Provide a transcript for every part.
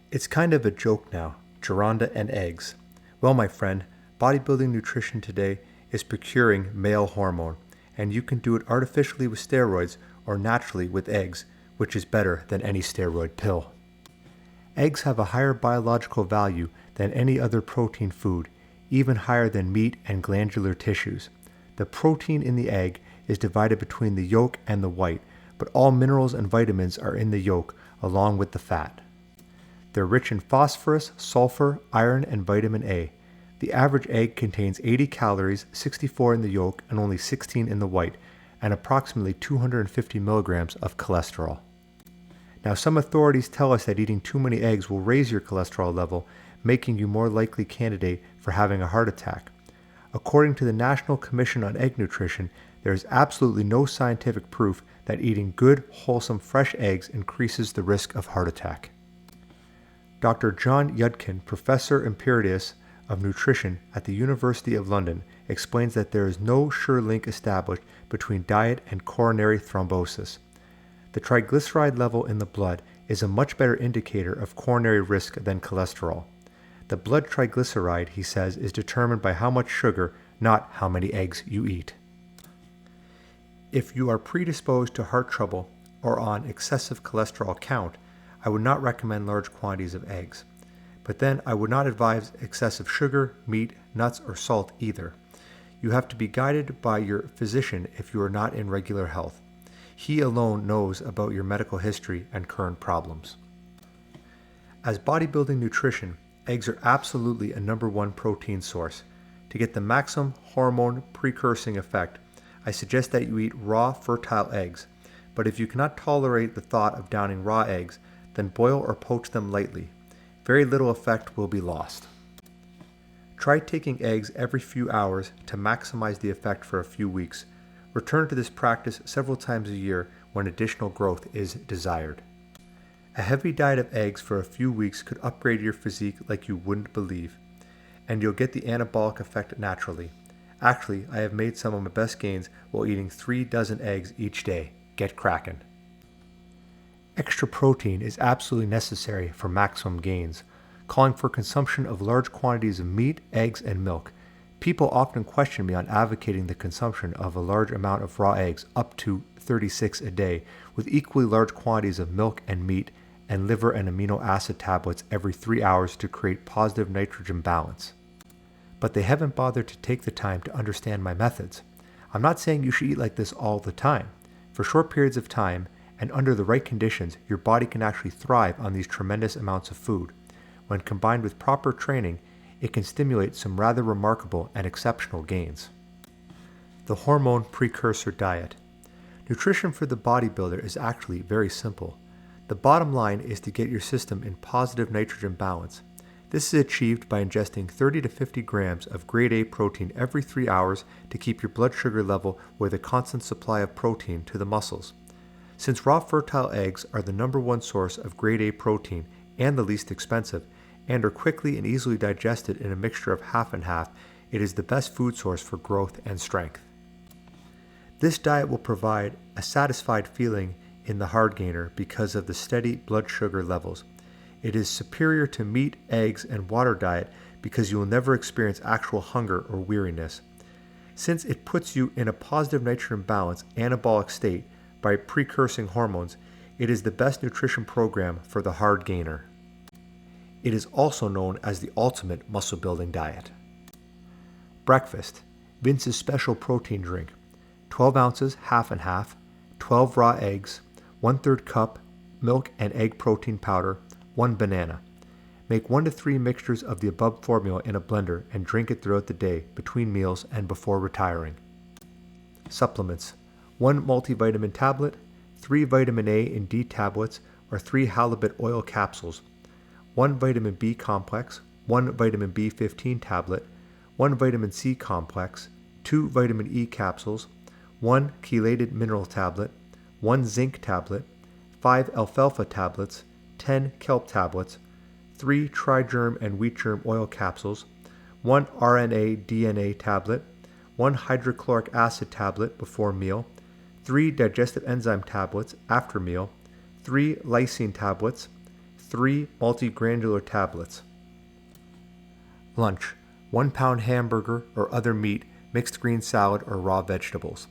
It's kind of a joke now, Gironda and eggs. Well, my friend, bodybuilding nutrition today is procuring male hormone, and you can do it artificially with steroids or naturally with eggs, which is better than any steroid pill. Eggs have a higher biological value than any other protein food, even higher than meat and glandular tissues. The protein in the egg is divided between the yolk and the white, but all minerals and vitamins are in the yolk along with the fat. They're rich in phosphorus, sulfur, iron, and vitamin A. The average egg contains 80 calories, 64 in the yolk and only 16 in the white, and approximately 250 milligrams of cholesterol. Now, some authorities tell us that eating too many eggs will raise your cholesterol level, making you more likely candidate for having a heart attack. According to the National Commission on Egg Nutrition, there is absolutely no scientific proof that eating good, wholesome, fresh eggs increases the risk of heart attack. Dr. John Yudkin, Professor Emeritus of Nutrition at the University of London, explains that there is no sure link established between diet and coronary thrombosis. The triglyceride level in the blood is a much better indicator of coronary risk than cholesterol. The blood triglyceride, he says, is determined by how much sugar, not how many eggs you eat. If you are predisposed to heart trouble or on excessive cholesterol count, I would not recommend large quantities of eggs. But then I would not advise excessive sugar, meat, nuts, or salt either. You have to be guided by your physician if you are not in regular health. He alone knows about your medical history and current problems. As bodybuilding nutrition, eggs are absolutely a number one protein source. To get the maximum hormone precursing effect, I suggest that you eat raw, fertile eggs. But if you cannot tolerate the thought of downing raw eggs, then boil or poach them lightly. Very little effect will be lost. Try taking eggs every few hours to maximize the effect for a few weeks. Return to this practice several times a year when additional growth is desired. A heavy diet of eggs for a few weeks could upgrade your physique like you wouldn't believe, and you'll get the anabolic effect naturally. Actually, I have made some of my best gains while eating 3 dozen eggs each day. Get crackin'. Extra protein is absolutely necessary for maximum gains, calling for consumption of large quantities of meat, eggs, and milk. People often question me on advocating the consumption of a large amount of raw eggs, up to 36 a day, with equally large quantities of milk and meat, and liver and amino acid tablets every 3 hours to create positive nitrogen balance. But they haven't bothered to take the time to understand my methods. I'm not saying you should eat like this all the time. For short periods of time, and under the right conditions, your body can actually thrive on these tremendous amounts of food. When combined with proper training, it can stimulate some rather remarkable and exceptional gains. The Hormone Precursor Diet. Nutrition for the bodybuilder is actually very simple. The bottom line is to get your system in positive nitrogen balance. This is achieved by ingesting 30 to 50 grams of grade A protein every 3 hours to keep your blood sugar level with a constant supply of protein to the muscles. Since raw fertile eggs are the number one source of grade A protein and the least expensive, and are quickly and easily digested in a mixture of half and half, it is the best food source for growth and strength. This diet will provide a satisfied feeling in the hard gainer because of the steady blood sugar levels. It is superior to meat, eggs, and water diet because you will never experience actual hunger or weariness. Since it puts you in a positive nitrogen balance anabolic state by precursing hormones, it is the best nutrition program for the hard gainer. It is also known as the ultimate muscle building diet. Breakfast. Vince's special protein drink. 12 ounces, half and half, 12 raw eggs, 1/3 cup milk and egg protein powder, 1 banana. Make 1 to 3 mixtures of the above formula in a blender and drink it throughout the day, between meals and before retiring. Supplements. 1 multivitamin tablet, 3 vitamin A and D tablets or 3 halibut oil capsules, 1 vitamin B complex, 1 vitamin B15 tablet, 1 vitamin C complex, 2 vitamin E capsules, 1 chelated mineral tablet, 1 zinc tablet, 5 alfalfa tablets, 10 kelp tablets, 3 trigerm and wheat germ oil capsules, 1 RNA DNA tablet, 1 hydrochloric acid tablet before meal, 3 digestive enzyme tablets after meal, 3 lysine tablets, 3 multigranular tablets. Lunch: 1 pound hamburger or other meat, mixed green salad, or raw vegetables.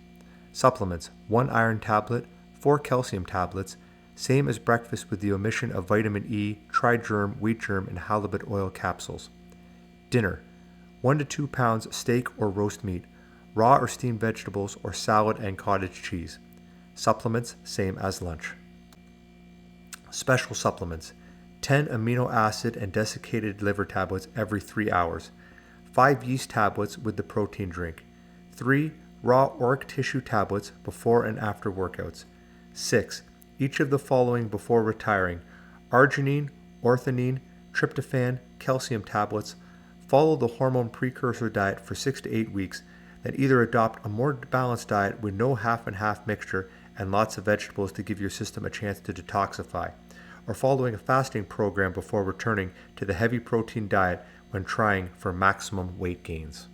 Supplements: 1 iron tablet, 4 calcium tablets, same as breakfast with the omission of vitamin E, trigerm, wheat germ, and halibut oil capsules. Dinner: 1 to 2 pounds steak or roast meat, raw or steamed vegetables, or salad and cottage cheese. Supplements: same as lunch. Special supplements: 10 amino acid and desiccated liver tablets every 3 hours, 5 yeast tablets with the protein drink, 3 raw auric tissue tablets before and after workouts, 6 each of the following before retiring: arginine, orthonine, tryptophan, calcium tablets. Follow the hormone precursor diet for 6 to 8 weeks, then either adopt a more balanced diet with no half and half mixture and lots of vegetables to give your system a chance to detoxify, or following a fasting program before returning to the heavy protein diet when trying for maximum weight gains.